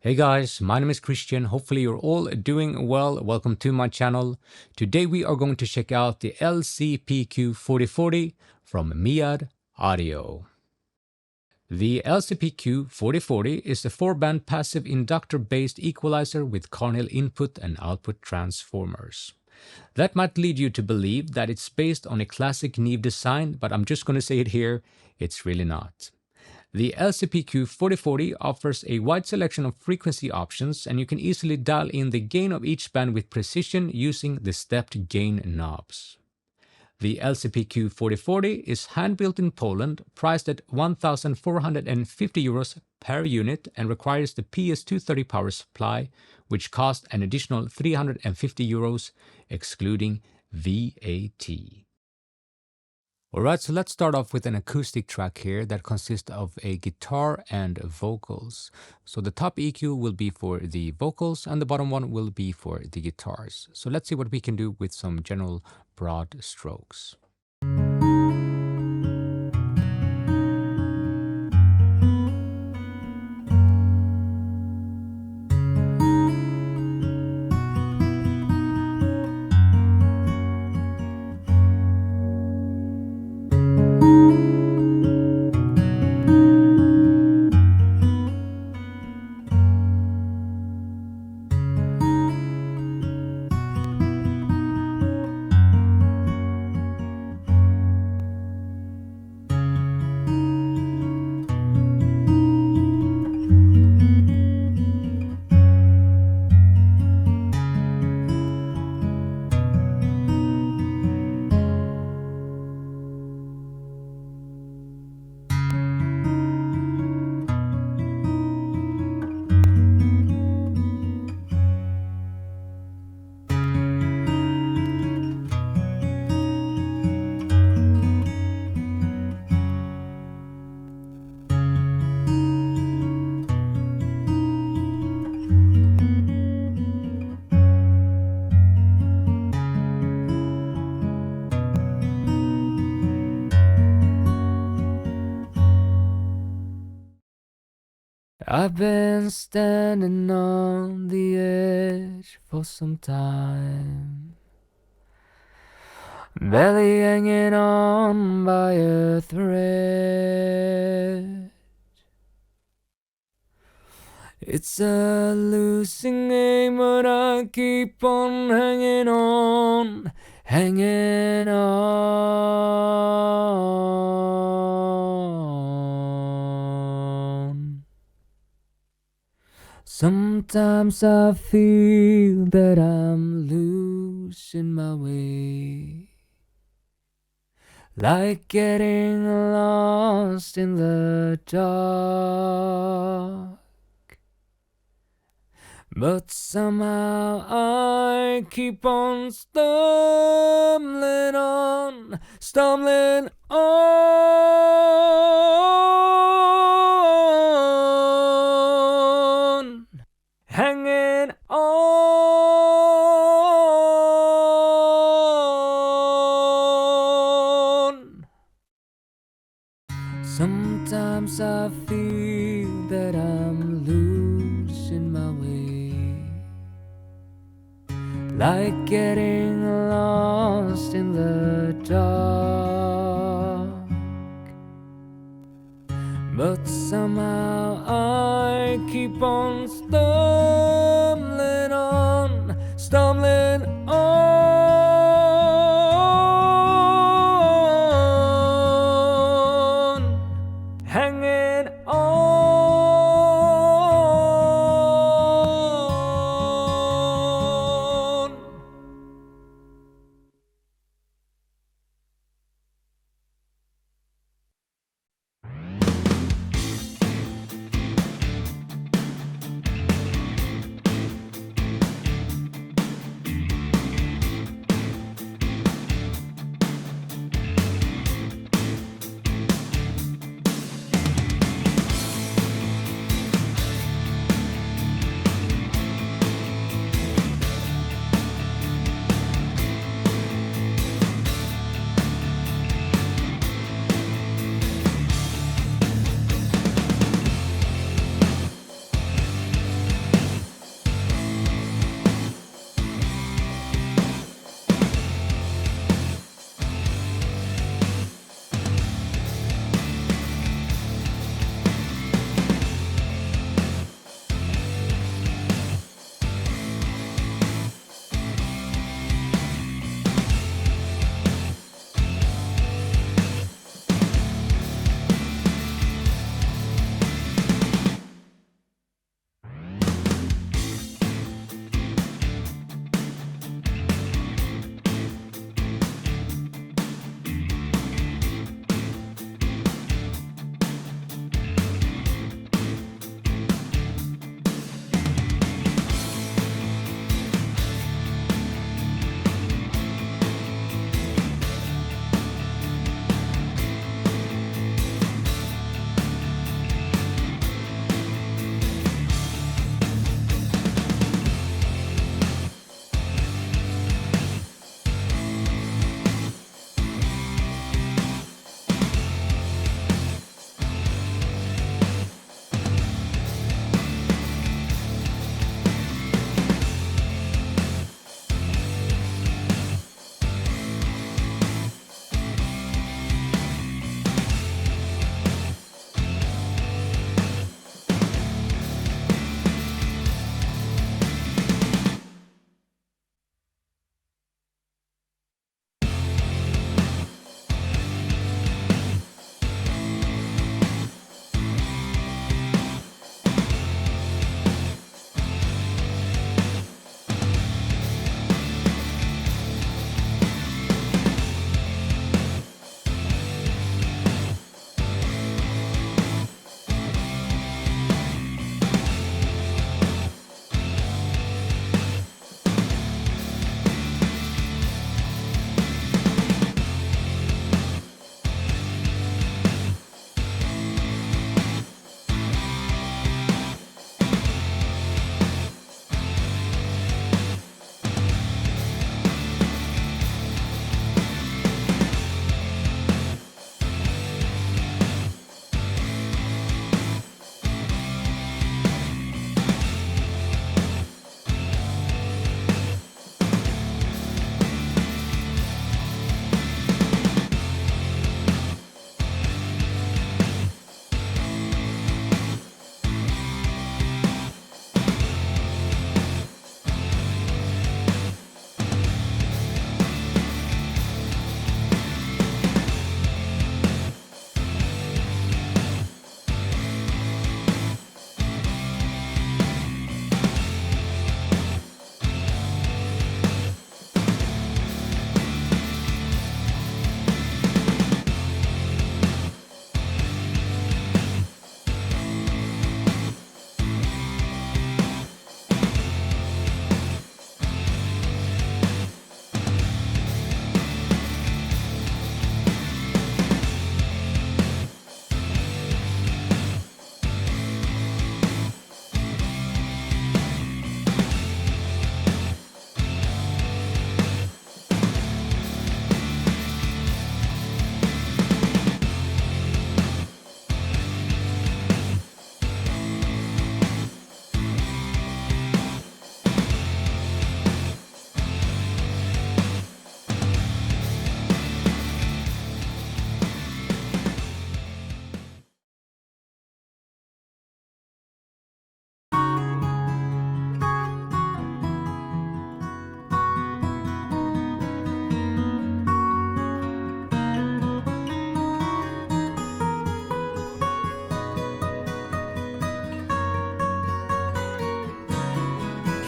Hey guys, my name is Christian. Hopefully you're all doing well. Welcome to my channel. Today we are going to check out the LCPQ 4040 from Miad Audio. The LCPQ 4040 is a 4-band passive inductor-based equalizer with Carnhill input and output transformers. That might lead you to believe that it's based on a classic Neve design, but I'm just going to say it here, it's really not. The LCPQ 4040 offers a wide selection of frequency options, and you can easily dial in the gain of each band with precision using the stepped gain knobs. The LCPQ 4040 is hand-built in Poland, priced at 1,450 euros per unit, and requires the PS230 power supply, which costs an additional 350 euros, excluding VAT. Alright, so let's start off with an acoustic track here that consists of a guitar and vocals. So the top EQ will be for the vocals and the bottom one will be for the guitars. So let's see what we can do with some general broad strokes. I've been standing on the edge for some time, barely hanging on by a thread. It's a losing game, but I keep on hanging on, hanging on. Sometimes I feel that I'm losing my way, like getting lost in the dark. But somehow I keep on stumbling on, stumbling on, hanging on. Sometimes I feel that I'm losing my way, like getting lost in the dark. But somehow I keep on stumbling on, stumbling on, hanging on.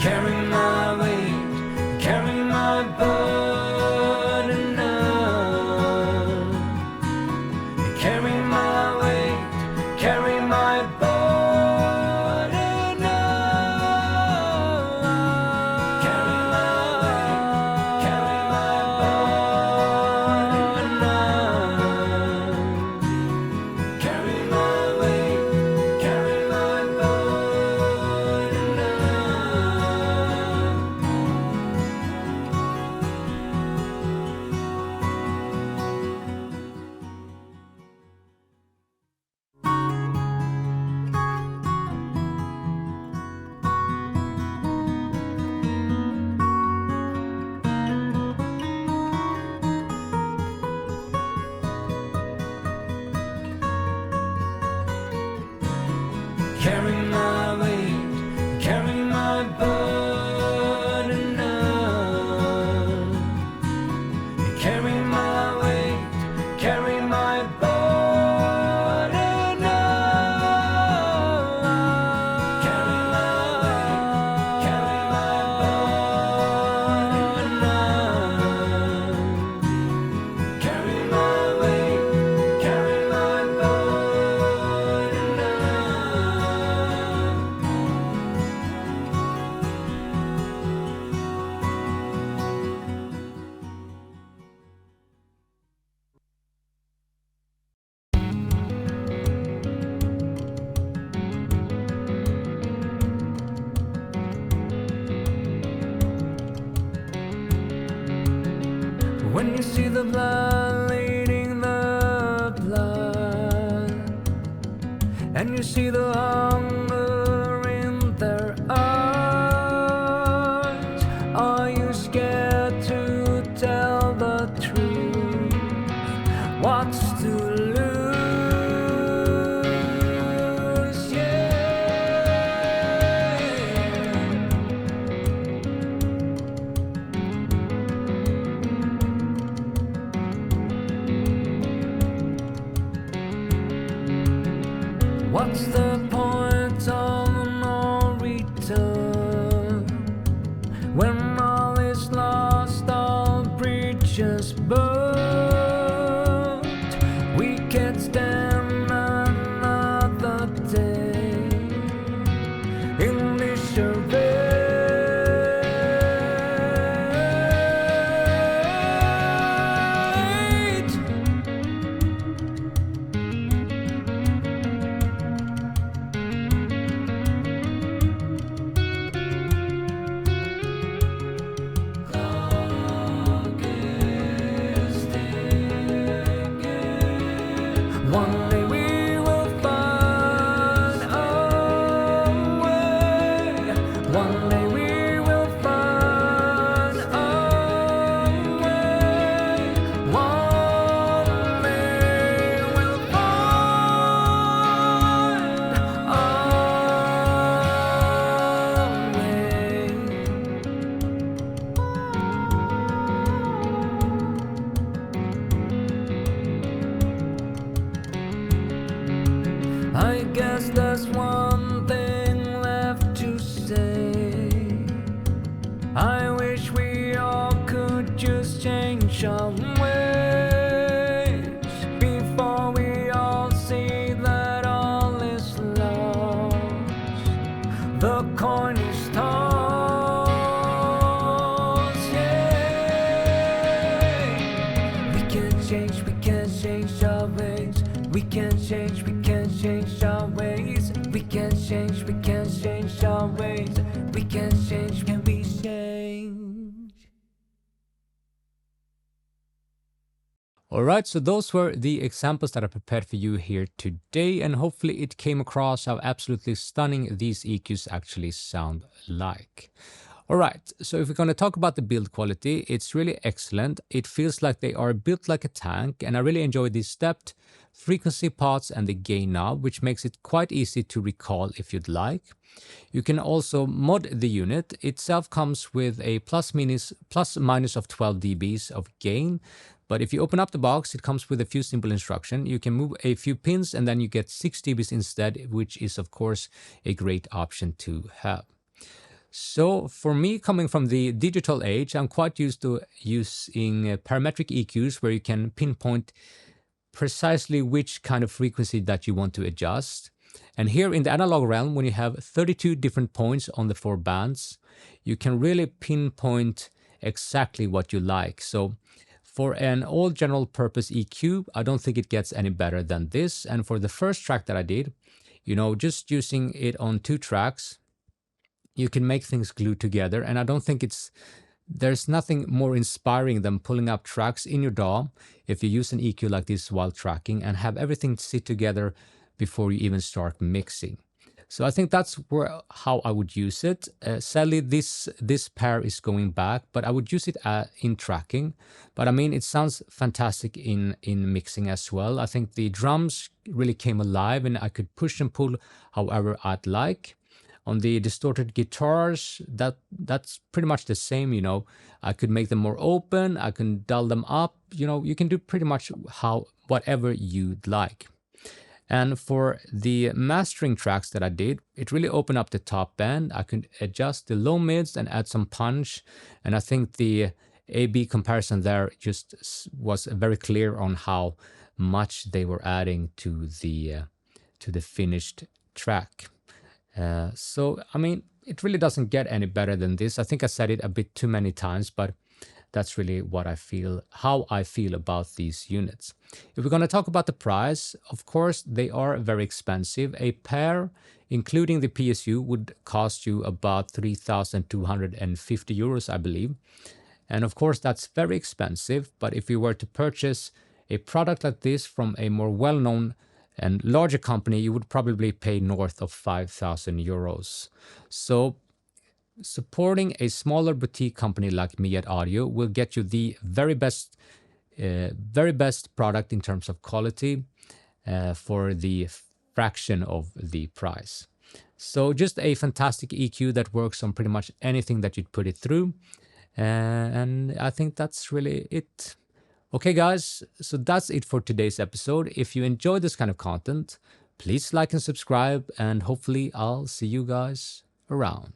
carry my weight, carry my burden up. Carry my weight, carry my burden up. Carry my weight, carry my burden up. Carry my weight, carry my burden up. Carry my weight, carry my burden up. Carry my weight, carry my burden up. Carry my weight, carry my burden up. Carry my weight, carry my burden up. When you see the blood leading the blood, and you see the hunger in their eyes, are you scared to tell the truth? What's to lose? Yeah. What's the point of no return? When all is lost, all bridges burned. We can't stand another day in this charade. One day we will find a way. One day we will find a way. One day we'll find a way. I guess there's one thing left to say. I wish we all could just change our ways before we all see that all is lost. The coin is tossed. Yeah. We can't change our ways. We can't change our ways. We can't change our ways. We can't change, can we change? Alright, so those were the examples that I prepared for you here today, and hopefully it came across how absolutely stunning these EQs actually sound like. Alright, so if we're going to talk about the build quality, it's really excellent. It feels like they are built like a tank, and I really enjoy the stepped frequency pots and the gain knob, which makes it quite easy to recall if you'd like. You can also mod the unit. Itself comes with a plus minus of 12 dBs of gain, but if you open up the box, it comes with a few simple instructions. You can move a few pins and then you get 6 dBs instead, which is of course a great option to have. So for me, coming from the digital age, I'm quite used to using parametric EQs where you can pinpoint precisely which kind of frequency that you want to adjust. And here in the analog realm, when you have 32 different points on the 4 bands, you can really pinpoint exactly what you like. So for an all general purpose EQ, I don't think it gets any better than this. And for the first track that I did, just using it on 2 tracks, you can make things glue together. And I don't think there's nothing more inspiring than pulling up tracks in your DAW if you use an EQ like this while tracking and have everything sit together before you even start mixing. So I think that's how I would use it. Sadly, this pair is going back, but I would use it in tracking. But I mean, it sounds fantastic in mixing as well. I think the drums really came alive and I could push and pull however I'd like. On the distorted guitars, that's pretty much the same, I could make them more open, I can dull them up, you can do pretty much whatever you'd like. And for the mastering tracks that I did, it really opened up the top band. I could adjust the low mids and add some punch. And I think the A-B comparison there just was very clear on how much they were adding to the finished track. So, I mean, it really doesn't get any better than this. I think I said it a bit too many times, but that's really how I feel about these units. If we're going to talk about the price, of course, they are very expensive. A pair, including the PSU, would cost you about 3,250 euros, I believe. And of course, that's very expensive. But if you were to purchase a product like this from a more well-known and larger company, you would probably pay north of 5,000 euros. So supporting a smaller boutique company like Miad Audio will get you the very best product in terms of quality for the fraction of the price. So just a fantastic EQ that works on pretty much anything that you'd put it through. And I think that's really it. Okay, guys, so that's it for today's episode. If you enjoy this kind of content, please like and subscribe, and hopefully I'll see you guys around.